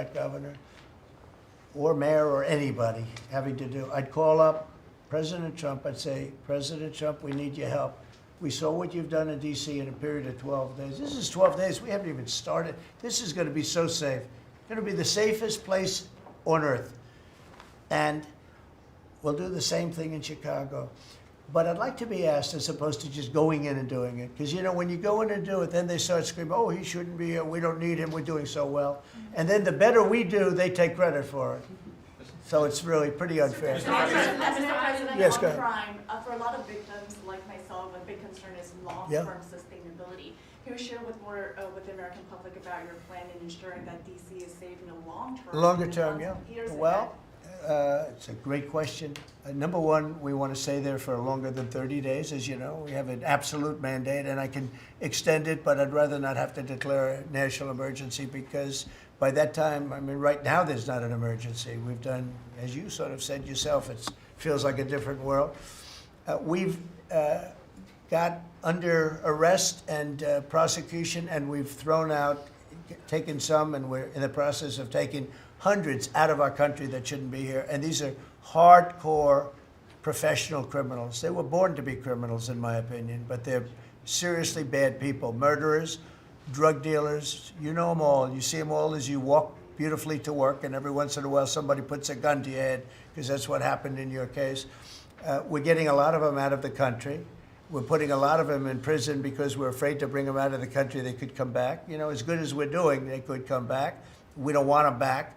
governor or mayor or anybody having to do, I'd call up President Trump. I'd say, President Trump, we need your help. We saw what you've done in D.C. in a period of 12 days. This is 12 days. We haven't even started. This is going to be so safe. It's going to be the safest place on earth. And we'll do the same thing in Chicago. But I'd like to be asked, as opposed to just going in and doing it. Because, you know, when you go in and do it, then they start screaming, oh, he shouldn't be here. We don't need him. We're doing so well. And then the better we do, they take credit for it. So it's really pretty unfair. Mr. President, Yes, on go ahead. crime, for a lot of victims like myself, a big concern is long-term sustainability. Can you share with the American public about your plan in ensuring that DC is safe in the long term? Longer term, yeah. Years Well, it's a great question. Number one, we want to stay there for longer than 30 days, as you know. We have an absolute mandate, and I can extend it, but I'd rather not have to declare a national emergency because by that time, I mean, right now there's not an emergency. We've done, as you sort of said yourself, it feels like a different world. We've got under arrest and prosecution, and we've thrown out, taken some, and we're in the process of taking hundreds out of our country that shouldn't be here. And these are hardcore professional criminals. They were born to be criminals, in my opinion, but they're seriously bad people. Murderers, drug dealers, you know them all. You see them all as you walk beautifully to work, and every once in a while somebody puts a gun to your head, because that's what happened in your case. We're getting a lot of them out of the country. We're putting a lot of them in prison because we're afraid to bring them out of the country. They could come back. You know, as good as we're doing, they could come back. We don't want them back.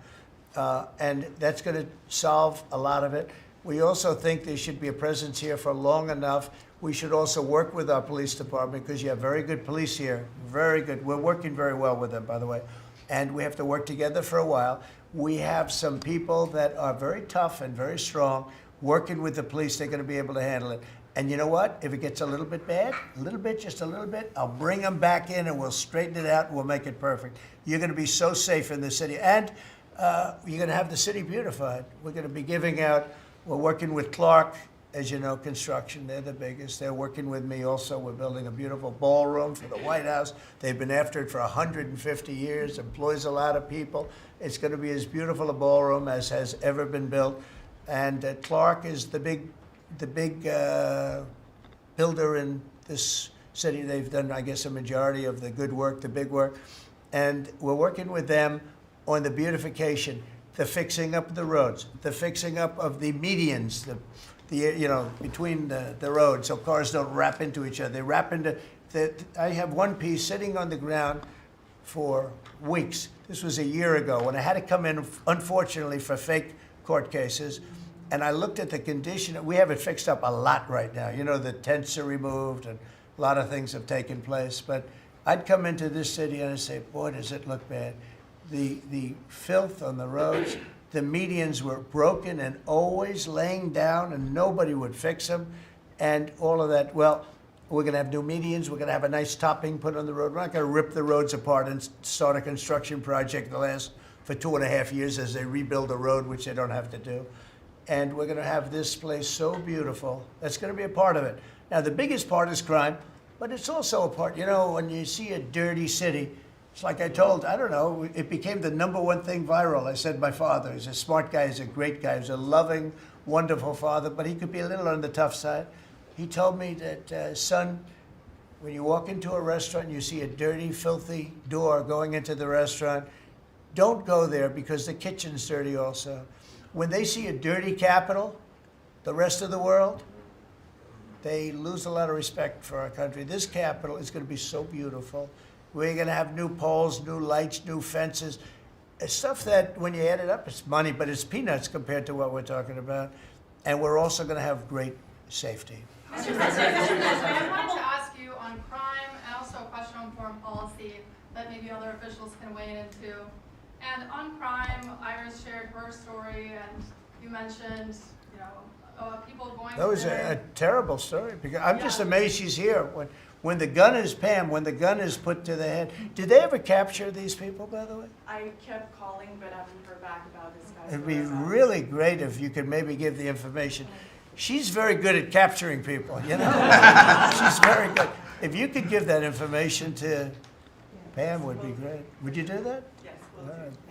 And that's going to solve a lot of it. We also think there should be a presence here for long enough. We should also work with our police department because you have very good police here. Very good. We're working very well with them, by the way. And we have to work together for a while. We have some people that are very tough and very strong. Working with the police, they're going to be able to handle it. And you know what? If it gets a little bit bad, a little bit, just a little bit, I'll bring them back in and we'll straighten it out and we'll make it perfect. You're going to be so safe in the city. And you're going to have the city beautified. We're going to be giving out, we're working with Clark, as you know, construction. They're the biggest. They're working with me also. We're building a beautiful ballroom for the White House. They've been after it for 150 years, employs a lot of people. It's going to be as beautiful a ballroom as has ever been built. And Clark is the big builder in this city. They've done, I guess, a majority of the good work, the big work. And we're working with them on the beautification, the fixing up of the roads, the fixing up of the medians, you know, between the roads so cars don't wrap into each other. They wrap into, I have one piece sitting on the ground for weeks. This was a year ago when I had to come in, unfortunately, for fake court cases. And I looked at the condition. We have it fixed up a lot right now. You know, the tents are removed and a lot of things have taken place. But I'd come into this city and I'd say, boy, does it look bad. The filth on the roads, the medians were broken and always laying down and nobody would fix them and all of that. Well, we're going to have new medians. We're going to have a nice topping put on the road. We're not going to rip the roads apart and start a construction project that lasts for 2.5 years as they rebuild a road, which they don't have to do. And we're going to have this place so beautiful. That's going to be a part of it. Now, the biggest part is crime, but it's also a part, you know, when you see a dirty city, it's like I told, I don't know, it became the #1 thing viral. I said my father, he's a smart guy, he's a great guy, he's a loving, wonderful father, but he could be a little on the tough side. He told me that, son, when you walk into a restaurant and you see a dirty, filthy door going into the restaurant, don't go there because the kitchen's dirty also. When they see a dirty Capitol, the rest of the world, they lose a lot of respect for our country. This Capitol is going to be so beautiful. We're going to have new poles, new lights, new fences. It's stuff that, when you add it up, it's money, but it's peanuts compared to what we're talking about. And we're also going to have great safety. Mr. President, I wanted to ask you on crime and also a question on foreign policy that maybe other officials can weigh in into. And on crime, Iris shared her story, and you mentioned, you know, people going. That was a terrible story. Because I'm just amazed she's here. When the gun is Pam, when the gun is put to the head. Did they ever capture these people, by the way? I kept calling, but I haven't heard back about this guy. It'd be really great if you could maybe give the information. She's very good at capturing people, you know? She's very good. If you could give that information to Pam, would be great. Would you do that? Yes.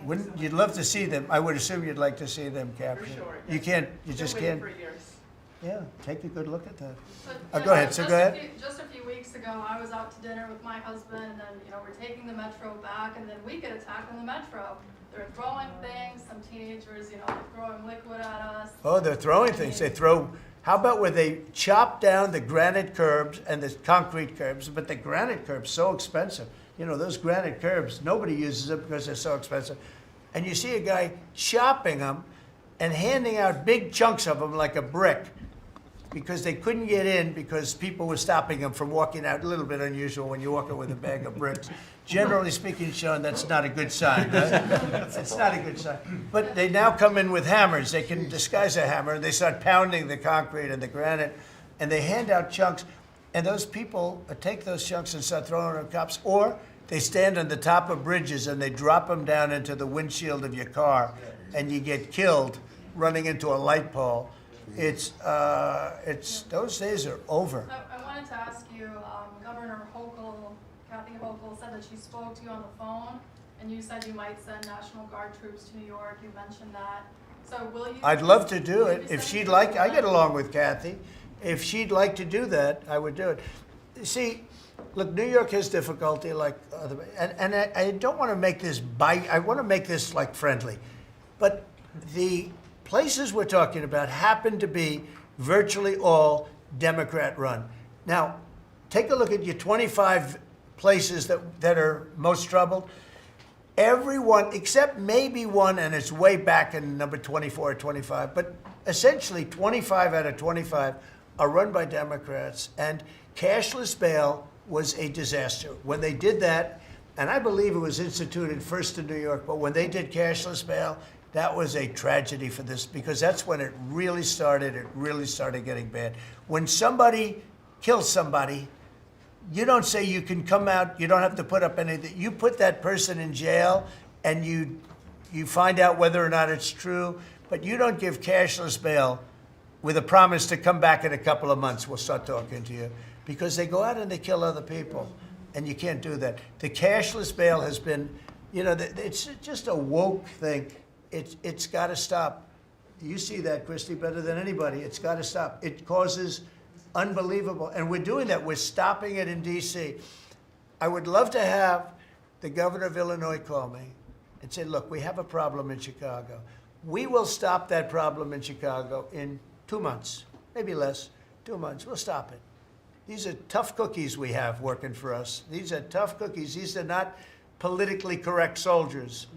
Wouldn't, you'd love to see them. I would assume you'd like to see them For captured. sure. You yes. can't, you Been just waiting can't. for years. Yeah, take a good look at that. So, Go ahead, so just go a ahead. Just a few weeks ago, I was out to dinner with my husband, and, we're taking the metro back, and then we get attacked on the metro. They're throwing things, some teenagers, they're throwing liquid at us. Oh, they're throwing things. They throw, how about where they chop down the granite curbs and the concrete curbs, but the granite curbs so expensive. Those granite curbs, nobody uses them because they're so expensive. And you see a guy chopping them and handing out big chunks of them like a brick because they couldn't get in because people were stopping them from walking out. A little bit unusual when you're walking with a bag of bricks. Generally speaking, Sean, that's not a good sign. Right? It's not a good sign. But they now come in with hammers. They can disguise a hammer, and they start pounding the concrete and the granite, and they hand out chunks. And those people take those chunks and start throwing them at cops, or they stand on the top of bridges and they drop them down into the windshield of your car, and you get killed running into a light pole. It's those days are over. I wanted to ask you, Governor Hochul, Kathy Hochul said that she spoke to you on the phone, and you said you might send National Guard troops to New York. You mentioned that. So will you? I'd love to do will you it be if sending she'd troops like. to I them? get along with Kathy. If she'd like to do that, I would do it. See, look, New York has difficulty like other, and I don't want to make this I want to make this like friendly, but the places we're talking about happen to be virtually all Democrat run. Now, take a look at your 25 places that are most troubled. Everyone, except maybe one, and it's way back in number 24 or 25, but essentially 25 out of 25 are run by Democrats, and cashless bail was a disaster. When they did that, and I believe it was instituted first in New York, but when they did cashless bail, that was a tragedy for this, because that's when it really started getting bad. When somebody kills somebody, you don't say you can come out, you don't have to put up anything. You put that person in jail and you find out whether or not it's true, but you don't give cashless bail with a promise to come back in a couple of months, we'll start talking to you. Because they go out and they kill other people, and you can't do that. The cashless bail has been, it's just a woke thing. It's got to stop. You see that, Christy, better than anybody. It's got to stop. It causes unbelievable, and we're doing that. We're stopping it in D.C. I would love to have the governor of Illinois call me and say, look, we have a problem in Chicago. We will stop that problem in Chicago in 2 months, maybe less, 2 months. We'll stop it. These are tough cookies we have working for us. These are tough cookies. These are not politically correct soldiers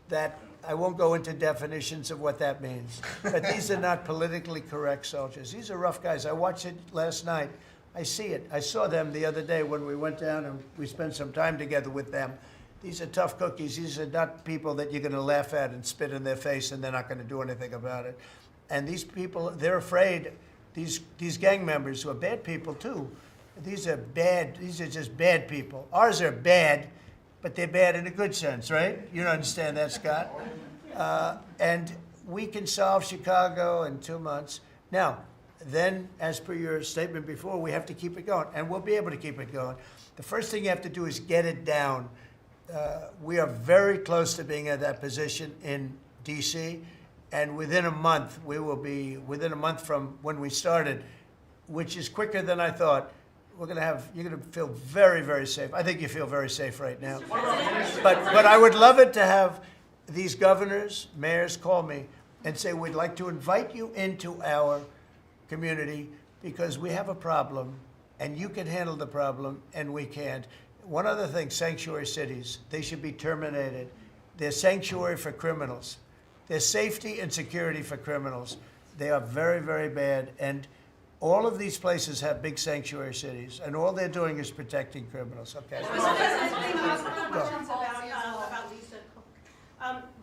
that I won't go into definitions of what that means, but these are not politically correct soldiers. These are rough guys. I watched it last night. I see it. I saw them the other day when we went down and we spent some time together with them. These are tough cookies. These are not people that you're going to laugh at and spit in their face and they're not going to do anything about it. And these people, they're afraid, these gang members who are bad people too. These are bad. These are just bad people. Ours are bad, but they're bad in a good sense, right? You don't understand that, Scott. And we can solve Chicago in 2 months. Now, then, as per your statement before, we have to keep it going, and we'll be able to keep it going. The first thing you have to do is get it down. We are very close to being at that position in D.C., and within a month, we will be, within a month from when we started, which is quicker than I thought, you're going to feel very, very safe. I think you feel very safe right now. But I would love it to have these governors, mayors call me and say, we'd like to invite you into our community because we have a problem and you can handle the problem and we can't. One other thing, sanctuary cities, they should be terminated. They're sanctuary for criminals. They're safety and security for criminals. They are very, very bad. And all of these places have big sanctuary cities, and all they're doing is protecting criminals. Okay. About Lisa Cook.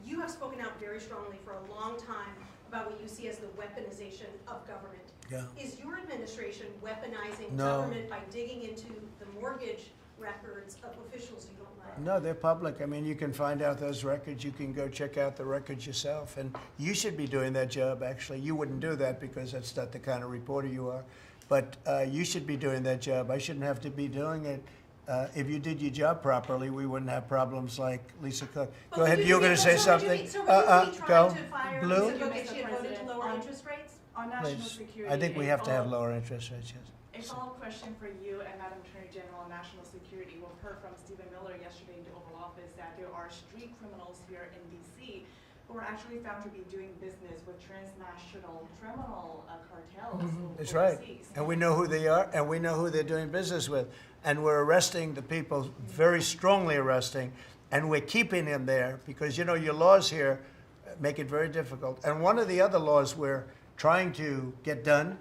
You have spoken out very strongly for a long time about what you see as the weaponization of government. Yeah. Is your administration weaponizing No. government by digging into the mortgage records of officials you don't like? No, they're public. I mean, you can find out those records. You can go check out the records yourself. And you should be doing that job, actually. You wouldn't do that because that's not the kind of reporter you are. But you should be doing that job. I shouldn't have to be doing it. if you did your job properly, we wouldn't have problems like Lisa Cook. But Go ahead, you were going to say something? So would you be Go. trying to fire Blue? Lisa Cook if she had voted to President, lower on- interest rates? On national Please. security. I think we a have to have follow- lower interest rates, yes. A follow-up question for you and Madam Attorney General on national security. We've heard from Stephen Miller yesterday in the Oval Office that there are street criminals here in DC who are actually found to be doing business with transnational criminal cartels That's right. overseas. And we know who they are, and we know who they're doing business with. And we're arresting the people, very strongly arresting, and we're keeping them there because, you know, your laws here make it very difficult. And one of the other laws we're trying to get done,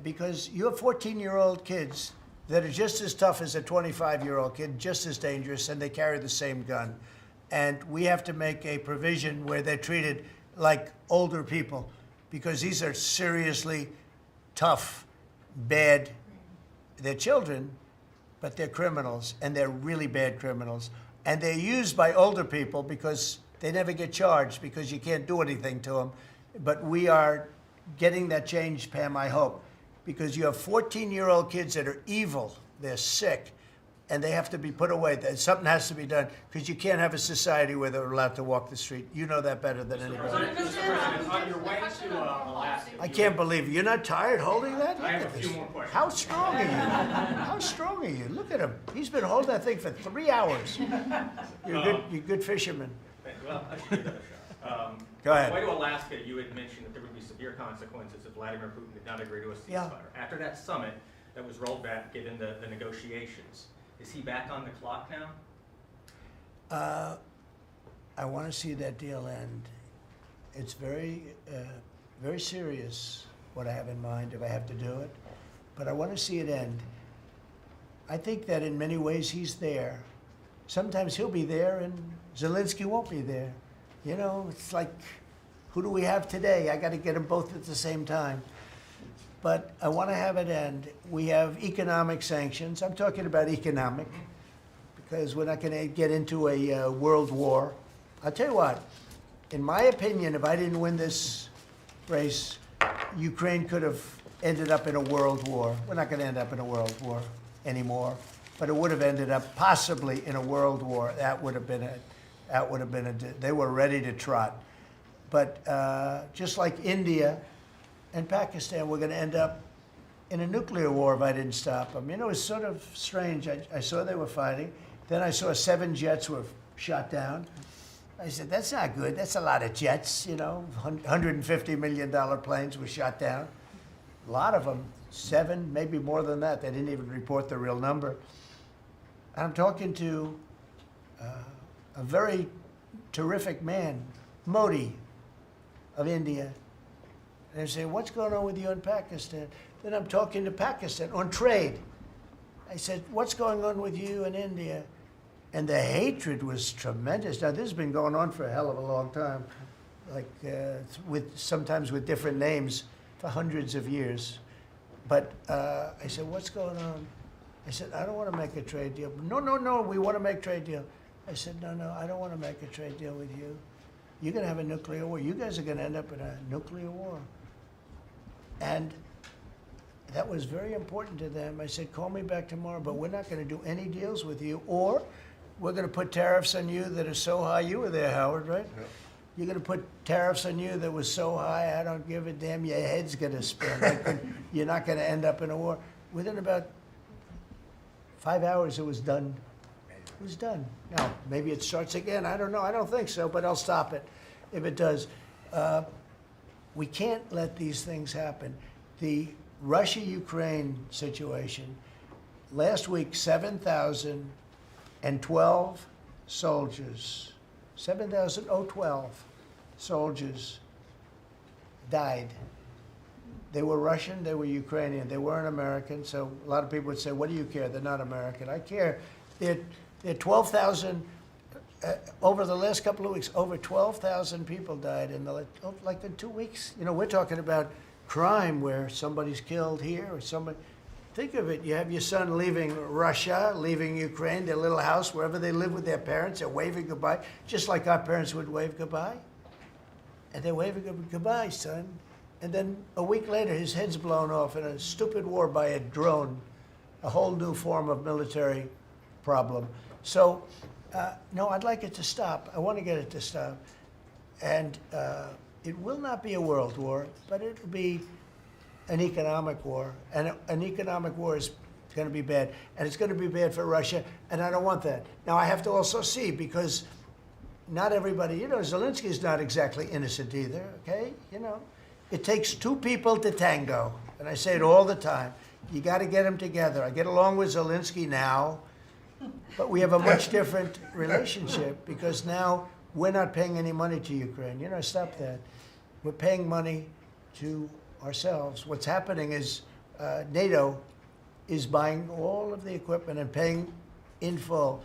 because you have 14-year-old kids that are just as tough as a 25-year-old kid, just as dangerous, and they carry the same gun. And we have to make a provision where they're treated like older people, because these are seriously tough, bad. They're children, but they're criminals, and they're really bad criminals. And they're used by older people because they never get charged because you can't do anything to them. But we are getting that change, Pam, I hope, because you have 14-year-old kids that are evil, they're sick, and they have to be put away. Something has to be done because you can't have a society where they're allowed to walk the street. You know that better than anybody. President, On your way to Alaska. I can't believe it. You're not tired holding that? Look I have at a few this. more questions. How strong are you? How strong are you? Look at him. He's been holding that thing for 3 hours. You're a good fisherman. Well, I should give that a shot. Go ahead. On the way to Alaska, you had mentioned that there would be severe consequences if Vladimir Putin did not agree to a ceasefire. Yeah. After that summit that was rolled back, given the negotiations, is he back on the clock now? I want to see that deal end. It's very, very serious what I have in mind if I have to do it, but I want to see it end. I think that in many ways he's there. Sometimes he'll be there and Zelensky won't be there. You know, it's like, who do we have today? I got to get them both at the same time. But I want to have it end. We have economic sanctions. I'm talking about economic, because we're not going to get into a world war. I'll tell you what, in my opinion, if I didn't win this race, Ukraine could have ended up in a world war. We're not going to end up in a world war anymore, but it would have ended up possibly in a world war. That would have been they were ready to trot. But just like India and Pakistan, we're going to end up in a nuclear war if I didn't stop them. You know, it's sort of strange. I saw they were fighting. Then I saw 7 jets were shot down. I said, that's not good. That's a lot of jets, you know. $150 million planes were shot down. A lot of them, 7, maybe more than that. They didn't even report the real number. And I'm talking to a very terrific man, Modi of India. And I say, what's going on with you in Pakistan? Then I'm talking to Pakistan on trade. I said, what's going on with you in India? And the hatred was tremendous. Now, this has been going on for a hell of a long time, like sometimes with different names for hundreds of years. But I said, what's going on? I said, I don't want to make a trade deal. No, we want to make a trade deal. I said, no, I don't want to make a trade deal with you. You're going to have a nuclear war. You guys are going to end up in a nuclear war. And that was very important to them. I said, call me back tomorrow, but we're not going to do any deals with you, or we're going to put tariffs on you that are so high. You were there, Howard, right? Yep. You're going to put tariffs on you that was so high, I don't give a damn. Your head's going to spin. You're not going to end up in a war. Within about 5 hours, it was done. It was done. Now, maybe it starts again. I don't know. I don't think so, but I'll stop it if it does. We can't let these things happen. The Russia-Ukraine situation, last week, 7,012 soldiers, 7,012 soldiers died. They were Russian, they were Ukrainian, they weren't American, so a lot of people would say, what do you care? They're not American. I care. They're 12,000, over the last couple of weeks, over 12,000 people died in like in 2 weeks. You know, we're talking about crime where somebody's killed here or somebody. Think of it, you have your son leaving Russia, leaving Ukraine, their little house, wherever they live with their parents, they're waving goodbye, just like our parents would wave goodbye. And they're waving goodbye, son. And then a week later, his head's blown off in a stupid war by a drone, a whole new form of military problem. So, no, I'd like it to stop. I want to get it to stop. And it will not be a world war, but it will be an economic war. And an economic war is going to be bad. And it's going to be bad for Russia, and I don't want that. Now, I have to also see, because not everybody, Zelensky is not exactly innocent either, okay? It takes two people to tango, and I say it all the time. You got to get them together. I get along with Zelensky now, but we have a much different relationship because now we're not paying any money to Ukraine. Stop that. We're paying money to ourselves. What's happening is NATO is buying all of the equipment and paying in full.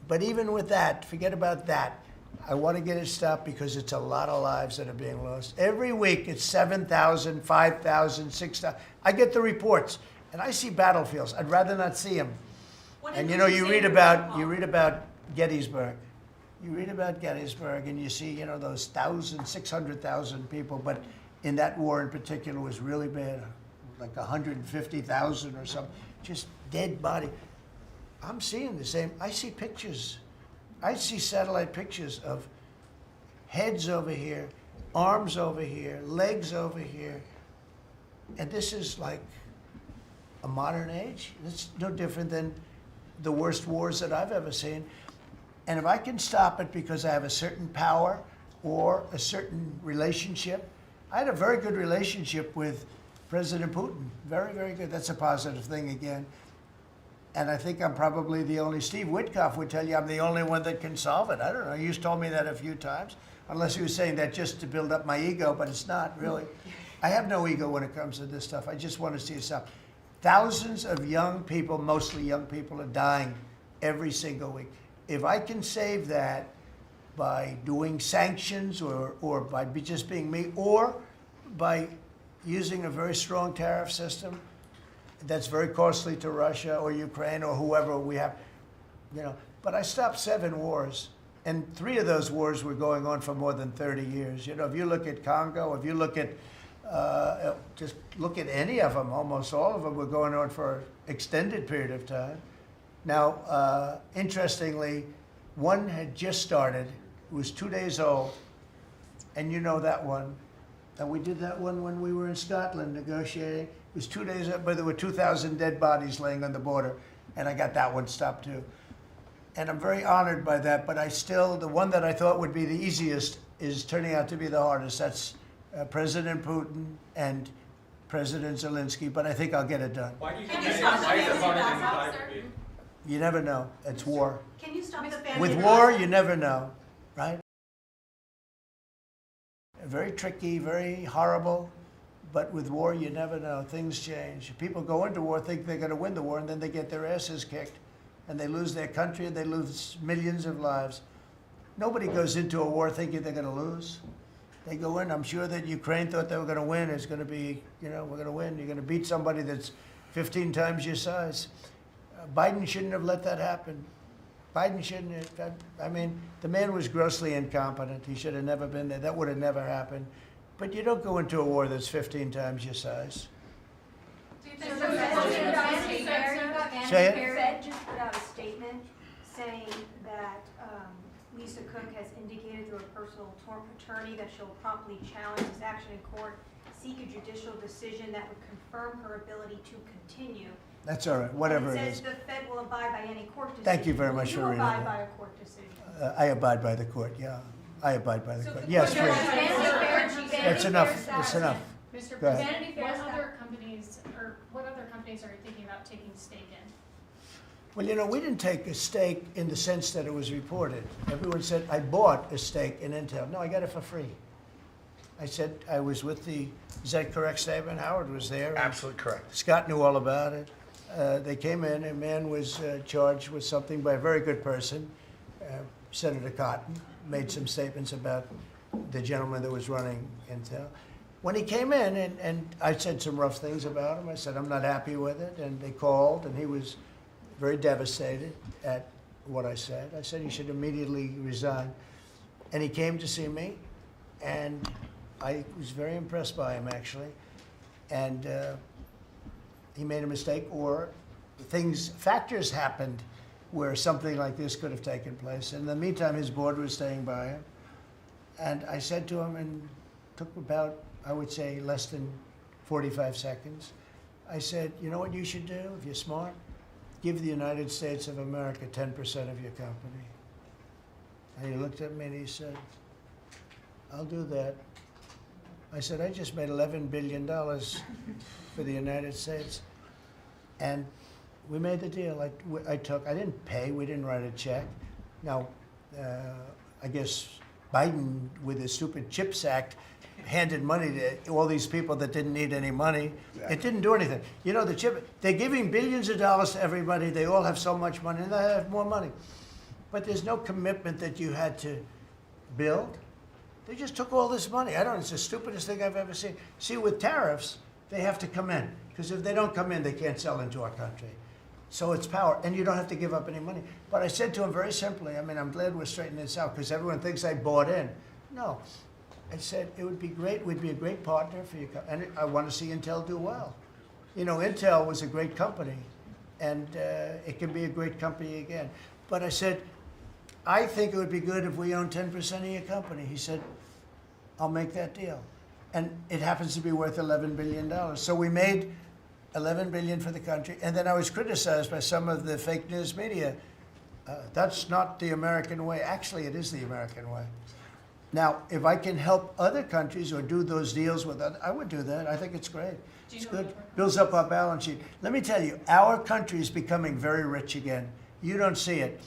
But even with that, forget about that. I want to get it stopped because it's a lot of lives that are being lost. Every week it's 7,000, 5,000, 6,000. I get the reports, and I see battlefields. I'd rather not see them. And you read about Gettysburg. You read about Gettysburg, and you see those 600,000 people. But in that war in particular was really bad, like 150,000 or something, just dead body. I'm seeing the same. I see pictures. I see satellite pictures of heads over here, arms over here, legs over here. And this is like a modern age. It's no different than the worst wars that I've ever seen. And if I can stop it because I have a certain power or a certain relationship, I had a very good relationship with President Putin. Very, very good. That's a positive thing again. And I think I'm probably the only, Steve Witkoff would tell you I'm the only one that can solve it. I don't know, he's told me that a few times, unless he was saying that just to build up my ego, but it's not really. I have no ego when it comes to this stuff. I just want to see it stop. Thousands of young people, mostly young people, are dying every single week. If I can save that by doing sanctions or by just being me, or by using a very strong tariff system, that's very costly to Russia or Ukraine or whoever we have, But I stopped 7 wars, and 3 of those wars were going on for more than 30 years. If you look at Congo, if you look at, just look at any of them, almost all of them were going on for an extended period of time. Now, interestingly, one had just started. It was 2 days old, and you know that one. And we did that one when we were in Scotland negotiating. It was 2 days up, but there were 2,000 dead bodies laying on the border, and I got that one stopped too. And I'm very honored by that, but the one that I thought would be the easiest is turning out to be the hardest. That's President Putin and President Zelensky, but I think I'll get it done. Why do you Can think you that stop why is it the harder than family you thought it officer? would be? You never know. It's war. Can you stop the family? With war, you never know, right? Very tricky, very horrible, but with war, you never know. Things change. People go into war, think they're going to win the war, and then they get their asses kicked, and they lose their country, and they lose millions of lives. Nobody goes into a war thinking they're going to lose. They go in. I'm sure that Ukraine thought they were going to win. It's going to be, we're going to win. You're going to beat somebody that's 15 times your size. Biden shouldn't have let that happen. Biden shouldn't have. I mean, the man was grossly incompetent. He should have never been there. That would have never happened. But you don't go into a war that's 15 times your size. Do you think So so? the Say it. Fed just put out a statement saying that Lisa Cook has indicated through a personal attorney that she'll promptly challenge this action in court, seek a judicial decision that would confirm her ability to continue. That's all right, whatever it It is. says the Fed will abide by any court decision. Thank you very much for reading You that. abide by a court decision. I abide by the court, yeah. I abide by the So court. the Yes, question please. is- That's enough, that's enough. Mr. Go ahead. Vanity Fair, What's what that? other companies, or what other companies are you thinking about taking stake in? Well, we didn't take a stake in the sense that it was reported. Everyone said, I bought a stake in Intel. No, I got it for free. I said I was with the, is that a correct statement? Howard was there. and Absolutely correct. Scott knew all about it. They came in, a man was charged with something by a very good person, Senator Cotton, made some statements about the gentleman that was running Intel. When he came in, and I said some rough things about him, I said, I'm not happy with it, and they called, and he was very devastated at what I said. I said he should immediately resign. And he came to see me, and I was very impressed by him, actually. And he made a mistake, or factors happened where something like this could have taken place. In the meantime, his board was staying by him. And I said to him, and took about, I would say, less than 45 seconds. I said, you know what you should do if you're smart? Give the United States of America 10% of your company. And he looked at me and he said, I'll do that. I said, I just made $11 billion for the United States. And we made the deal. I didn't pay, we didn't write a check. Now, I guess Biden, with his stupid CHIPS Act, handed money to all these people that didn't need any money. It didn't do anything. You know, they're giving billions of dollars to everybody. They all have so much money, and they have more money. But there's no commitment that you had to build. They just took all this money. It's the stupidest thing I've ever seen. See, with tariffs, they have to come in. Because if they don't come in, they can't sell into our country. So it's power, and you don't have to give up any money. But I said to him very simply, I'm glad we're straightening this out, because everyone thinks I bought in. No. I said, it would be great, we'd be a great partner for you, and I want to see Intel do well. You know, Intel was a great company, and it can be a great company again. But I said, I think it would be good if we own 10% of your company. He said, I'll make that deal. And it happens to be worth $11 billion. So we made $11 billion for the country, and then I was criticized by some of the fake news media. That's not the American way. Actually, it is the American way. Now, if I can help other countries or do those deals with others, I would do that. I think it's great. It's good. Builds up our balance sheet. Let me tell you, our country is becoming very rich again. You don't see it.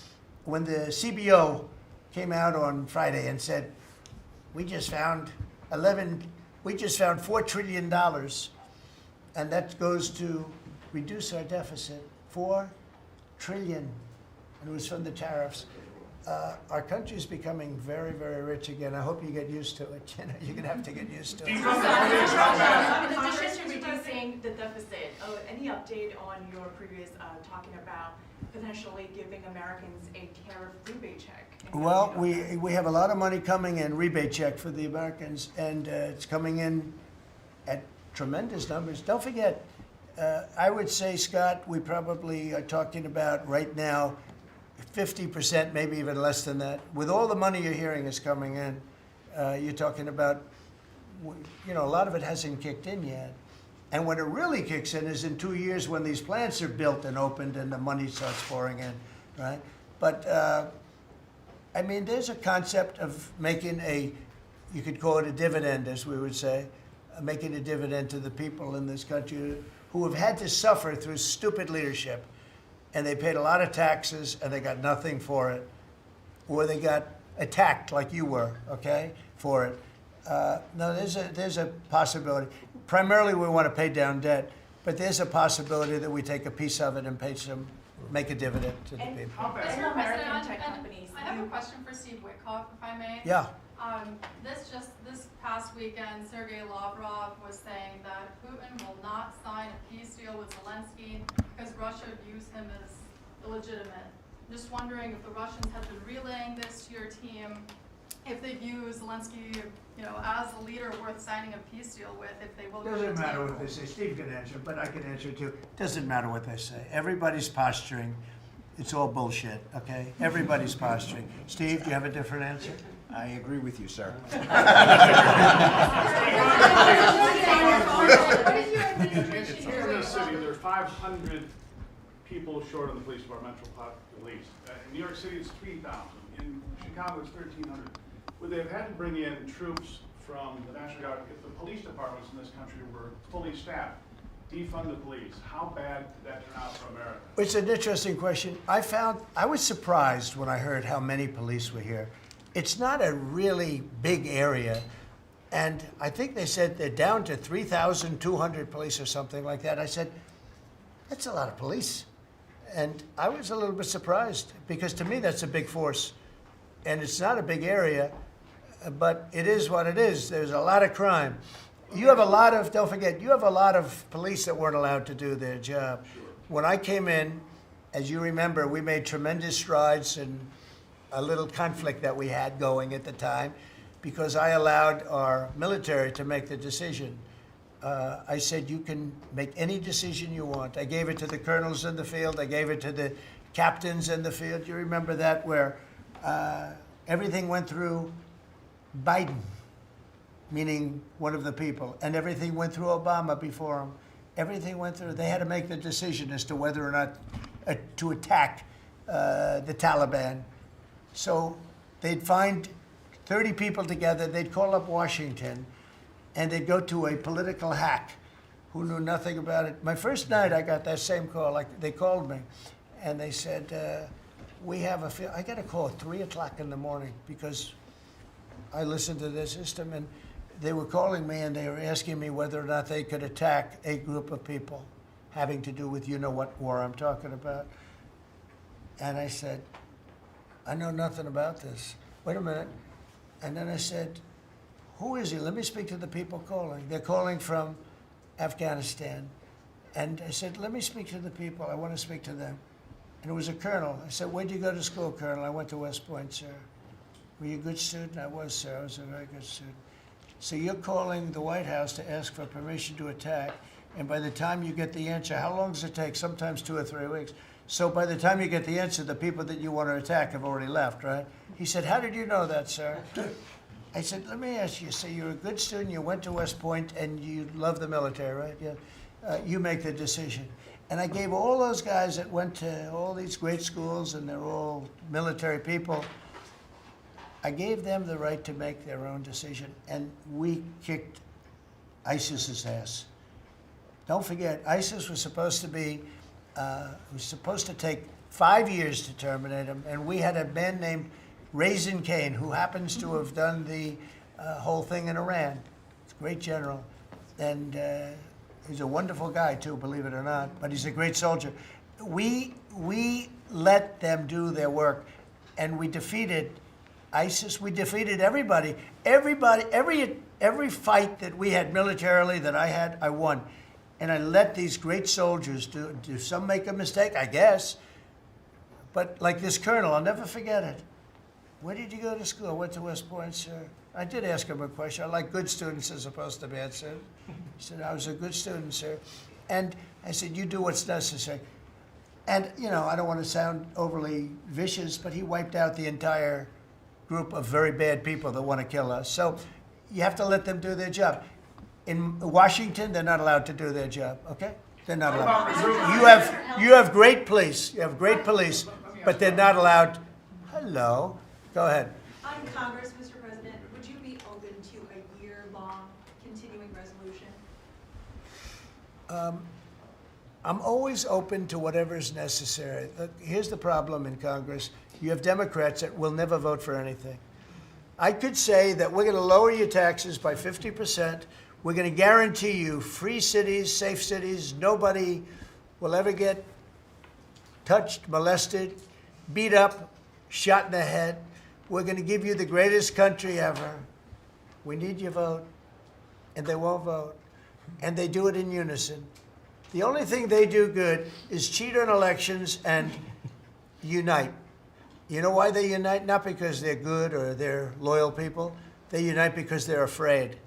When the CBO came out on Friday and said, we just found $4 trillion, and that goes to reduce our deficit, $4 trillion, and it was from the tariffs. Our country is becoming very, very rich again. I hope you get used to it. You know, you're going to have to get used to it. In addition to reducing the deficit, any update on your previous talking about potentially giving Americans a tariff rebate check? Well, we have a lot of money coming in, rebate check for the Americans, and it's coming in at tremendous numbers. Don't forget, I would say, Scott, we probably are talking about right now 50%, maybe even less than that. With all the money you're hearing is coming in, you're talking about, a lot of it hasn't kicked in yet. And when it really kicks in is in 2 years when these plants are built and opened and the money starts pouring in, right? But, there's a concept of making you could call it a dividend, as we would say, making a dividend to the people in this country who have had to suffer through stupid leadership. And they paid a lot of taxes, and they got nothing for it. Or they got attacked like you were, okay, for it. No, there's a possibility. Primarily, we want to pay down debt, but there's a possibility that we take a piece of it and make a dividend to the people. Mr. American President, tech and companies. I have a question for Steve Witkoff, if I may. Yeah. This past weekend, Sergei Lavrov was saying that Putin will not sign a peace deal with Zelensky because Russia views him as illegitimate. I'm just wondering if the Russians have been relaying this to your team, if they view Zelensky, as a leader worth signing a peace deal with, if they will. Doesn't matter what they say. Steve can answer, but I can answer too. Doesn't matter what they say. Everybody's posturing. It's all bullshit, okay? Everybody's posturing. Steve, do you have a different answer? I agree with you, sir. What is your administration Here in doing this city, about there are 500 people short of the police departmental police. In New York City, it's 3,000. In Chicago, it's 1,300. Would they have had to bring in troops from the National Guard if the police departments in this country were fully staffed? Defund the police. How bad did that turn out for America? It's an interesting question. I was surprised when I heard how many police were here. It's not a really big area, and I think they said they're down to 3,200 police or something like that. I said, that's a lot of police. And I was a little bit surprised, because to me that's a big force. And it's not a big area, but it is what it is. There's a lot of crime. You have a lot of, don't forget, you have a lot of police that weren't allowed to do their job. Sure. When I came in, as you remember, we made tremendous strides in a little conflict that we had going at the time, because I allowed our military to make the decision. I said, you can make any decision you want. I gave it to the colonels in the field. I gave it to the captains in the field. You remember that, where everything went through Biden, meaning one of the people, and everything went through Obama before him. Everything went through. They had to make the decision as to whether or not to attack the Taliban. So they'd find 30 people together, they'd call up Washington, and they'd go to a political hack who knew nothing about it. My first night, I got that same call. Like, they called me, and they said, we have a I got a call at 3 o'clock in the morning because I listened to their system, and they were calling me, and they were asking me whether or not they could attack a group of people having to do with you-know-what war I'm talking about. And I said, I know nothing about this. Wait a minute. And then I said, who is he? Let me speak to the people calling. They're calling from Afghanistan. And I said, let me speak to the people. I want to speak to them. And it was a colonel. I said, where'd you go to school, Colonel? I went to West Point, sir. Were you a good student? I was, sir. I was a very good student. So you're calling the White House to ask for permission to attack, and by the time you get the answer, how long does it take? Sometimes 2 or 3 weeks. So by the time you get the answer, the people that you want to attack have already left, right? He said, how did you know that, sir? I said, let me ask you, so you're a good student, you went to West Point, and you love the military, right? Yeah. You make the decision. And I gave all those guys that went to all these great schools, and they're all military people, I gave them the right to make their own decision, and we kicked ISIS's ass. Don't forget, ISIS was supposed to be, take 5 years to terminate him, and we had a man named Raisin Kane, who happens to have done the whole thing in Iran. He's a great general, and he's a wonderful guy too, believe it or not, but he's a great soldier. We let them do their work, and we defeated ISIS. We defeated everybody. Every fight that we had militarily that I had, I won. And I let these great soldiers do some make a mistake, I guess. But like this colonel, I'll never forget it. Where did you go to school? I went to West Point, sir. I did ask him a question. I like good students as opposed to bad students. He said, I was a good student, sir. And I said, you do what's necessary. And, you know, I don't want to sound overly vicious, but he wiped out the entire group of very bad people that want to kill us. So you have to let them do their job. In Washington, they're not allowed to do their job, okay? They're not allowed. You have great police. You have great police, but they're not allowed. Hello. Go ahead. On Congress, Mr. President, would you be open to a year-long continuing resolution? I'm always open to whatever is necessary. Look, here's the problem in Congress. You have Democrats that will never vote for anything. I could say that we're going to lower your taxes by 50%. We're going to guarantee you free cities, safe cities. Nobody will ever get touched, molested, beat up, shot in the head. We're going to give you the greatest country ever. We need your vote. And they won't vote. And they do it in unison. The only thing they do good is cheat on elections and unite. You know why they unite? Not because they're good or they're loyal people. They unite because they're afraid.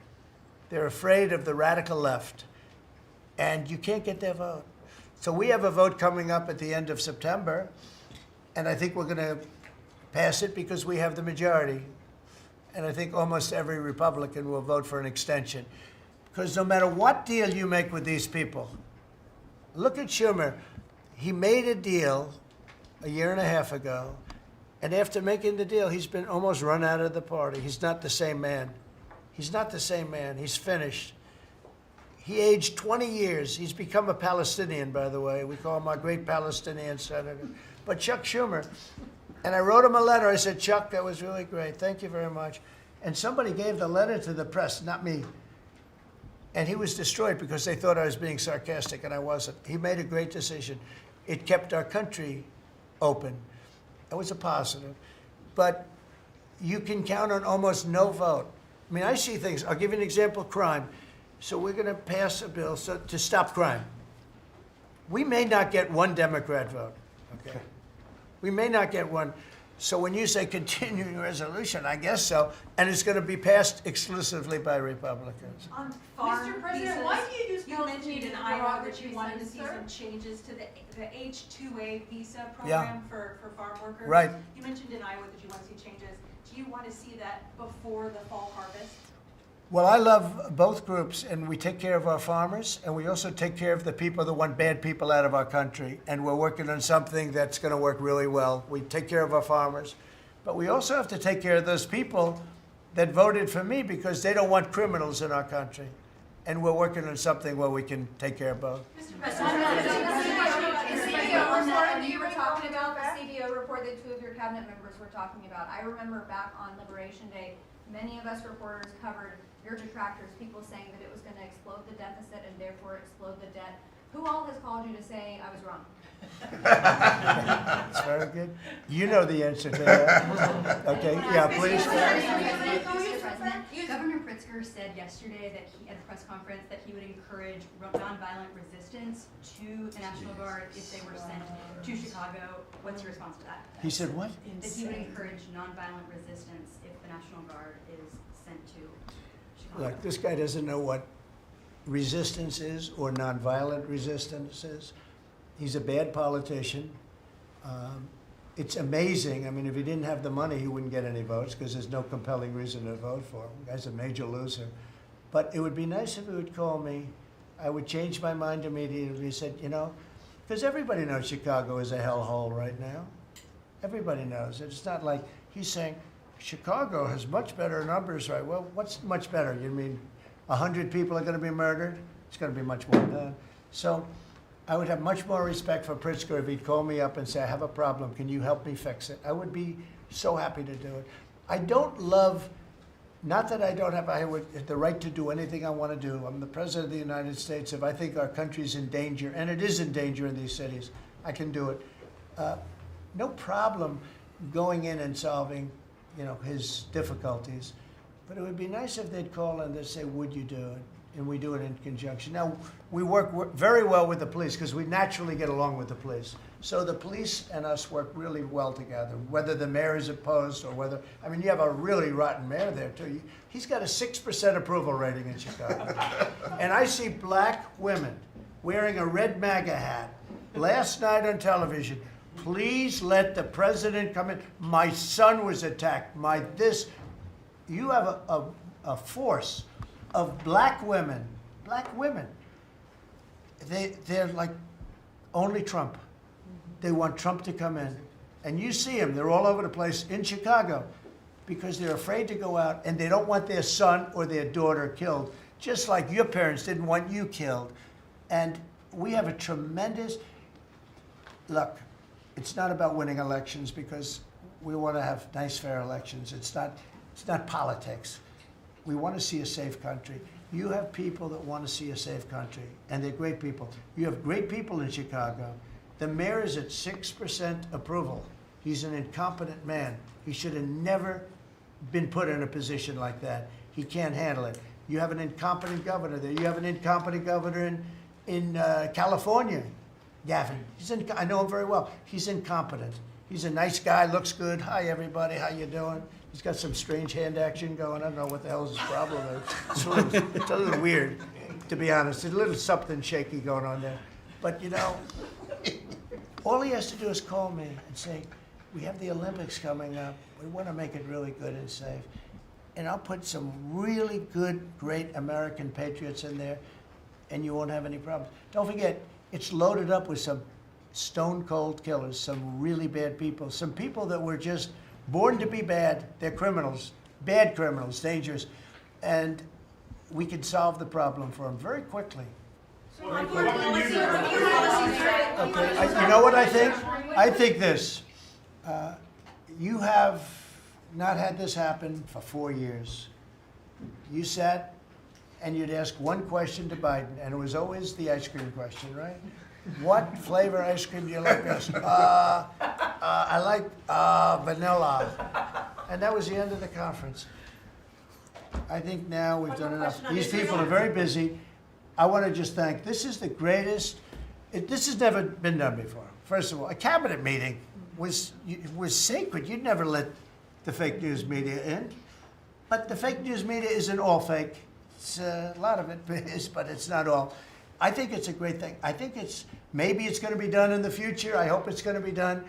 They're afraid of the radical left. And you can't get their vote. So we have a vote coming up at the end of September. And I think we're going to pass it because we have the majority. And I think almost every Republican will vote for an extension. Because no matter what deal you make with these people, look at Schumer. He made a deal a year and a half ago. And after making the deal, he's been almost run out of the party. He's not the same man. He's not the same man. He's finished. He aged 20 years. He's become a Palestinian, by the way. We call him our great Palestinian senator. But Chuck Schumer, and I wrote him a letter. I said, Chuck, that was really great. Thank you very much. And somebody gave the letter to the press, not me. And he was destroyed because they thought I was being sarcastic, and I wasn't. He made a great decision. It kept our country open. It was a positive. But you can count on almost no vote. I mean, I see things. I'll give you an example, crime. So we're going to pass a bill to stop crime. We may not get one Democrat vote, okay? We may not get one. So when you say continuing resolution, I guess so, and it's going to be passed exclusively by Republicans. On farm Mr. President, visas, why do you just you tell mentioned me in to Iowa interrupt that you me, wanted to see sir? some changes to the H-2A visa Yeah. program for farm workers. Right. You mentioned in Iowa that you want to see changes. Do you want to see that before the fall harvest? Well, I love both groups, and we take care of our farmers, and we also take care of the people that want bad people out of our country. And we're working on something that's going to work really well. We take care of our farmers, but we also have to take care of those people that voted for me because they don't want criminals in our country. And we're working on something where we can take care of both. Mr. The President, CBO report that you were talking about, the CBO report that two of your cabinet members were talking about. I remember back on Liberation Day, many of us reporters covered your detractors, people saying that it was going to explode the deficit and therefore explode the debt. Who all has called you to say I was wrong? That's very good. You know the answer to that. Okay, yeah, please. Mr. President, Governor Pritzker said yesterday that he, at the press conference, that he would encourage nonviolent resistance to the National Guard if they were sent to Chicago. What's your response to that? He said what? That he would encourage nonviolent resistance if the National Guard is sent to Chicago. Look, this guy doesn't know what resistance is or nonviolent resistance is. He's a bad politician. It's amazing. I mean, if he didn't have the money, he wouldn't get any votes because there's no compelling reason to vote for him. The guy's a major loser. But it would be nice if he would call me. I would change my mind immediately. He said, you know, because everybody knows Chicago is a hellhole right now. Everybody knows it. It's not like he's saying, Chicago has much better numbers, right? Well, what's much better? You mean 100 people are going to be murdered? It's going to be much more than that. So I would have much more respect for Pritzker if he'd call me up and say, I have a problem. Can you help me fix it? I would be so happy to do it. I don't love, not that I don't have the right to do anything I want to do. I'm the President of the United States. If I think our country's in danger, and it is in danger in these cities, I can do it. No problem going in and solving his difficulties. But it would be nice if they'd call and they'd say, would you do it? And we do it in conjunction. Now, we work very well with the police because we naturally get along with the police. So the police and us work really well together, whether the mayor is opposed or whether, I mean, you have a really rotten mayor there too. He's got a 6% approval rating in Chicago. And I see black women wearing a red MAGA hat last night on television. Please let the president come in. My son was attacked. You have a force of black women. They're like only Trump. They want Trump to come in. And you see them, they're all over the place in Chicago because they're afraid to go out and they don't want their son or their daughter killed, just like your parents didn't want you killed. And we have a tremendous, look, it's not about winning elections because we want to have nice, fair elections. It's not politics. We want to see a safe country. You have people that want to see a safe country, and they're great people. You have great people in Chicago. The mayor is at 6% approval. He's an incompetent man. He should have never been put in a position like that. He can't handle it. You have an incompetent governor there. You have an incompetent governor in California, Gavin. I know him very well. He's incompetent. He's a nice guy, looks good. Hi, everybody. How you doing? He's got some strange hand action going. I don't know what the hell his problem is. It's a little weird, to be honest. There's a little something shaky going on there. But, all he has to do is call me and say, we have the Olympics coming up. We want to make it really good and safe. And I'll put some really good, great American patriots in there, and you won't have any problems. Don't forget, it's loaded up with some stone-cold killers, some really bad people, some people that were just born to be bad. They're criminals, bad criminals, dangerous. And we can solve the problem for them very quickly. On What can you do? Okay, you know what I think? I think this. You have not had this happen for 4 years. You sat and you'd ask one question to Biden, and it was always the ice cream question, right? What flavor ice cream do you like best? I like vanilla. And that was the end of the conference. I think now we've done enough. These people are very busy. I want to just thank, this is the greatest, this has never been done before. First of all, a cabinet meeting was sacred. You'd never let the fake news media in. But the fake news media isn't all fake. It's, a lot of it is, but it's not all. I think it's a great thing. I think maybe it's going to be done in the future. I hope it's going to be done.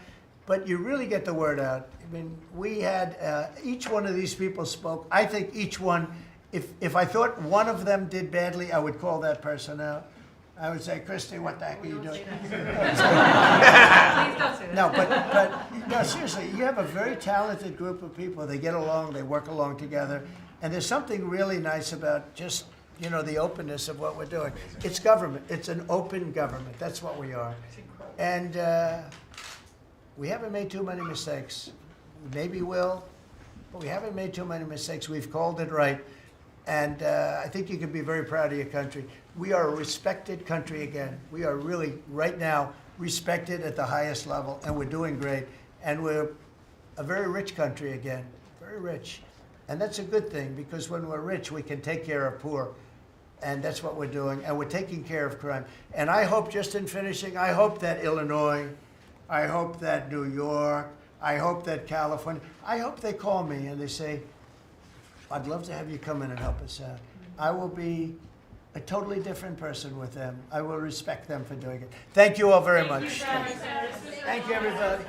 But you really get the word out. I mean, we had, each one of these people spoke. I think each one, if I thought one of them did badly, I would call that person out. I would say, Christy, what the heck are you doing? Please don't say that. No, but no, seriously, you have a very talented group of people. They get along, they work along together, and there's something really nice about just, you know, the openness of what we're doing. It's government. It's an open government. That's what we are. And we haven't made too many mistakes. Maybe we'll, but we haven't made too many mistakes. We've called it right. And I think you can be very proud of your country. We are a respected country again. We are really, right now, respected at the highest level, and we're doing great. And we're a very rich country again, very rich. And that's a good thing, because when we're rich, we can take care of poor. And that's what we're doing. And we're taking care of crime. And I hope, just in finishing, I hope that Illinois, I hope that New York, I hope that California, I hope they call me and they say, I'd love to have you come in and help us out. I will be a totally different person with them. I will respect them for doing it. Thank you all very much. Thank you, Brad. Thank you, everybody.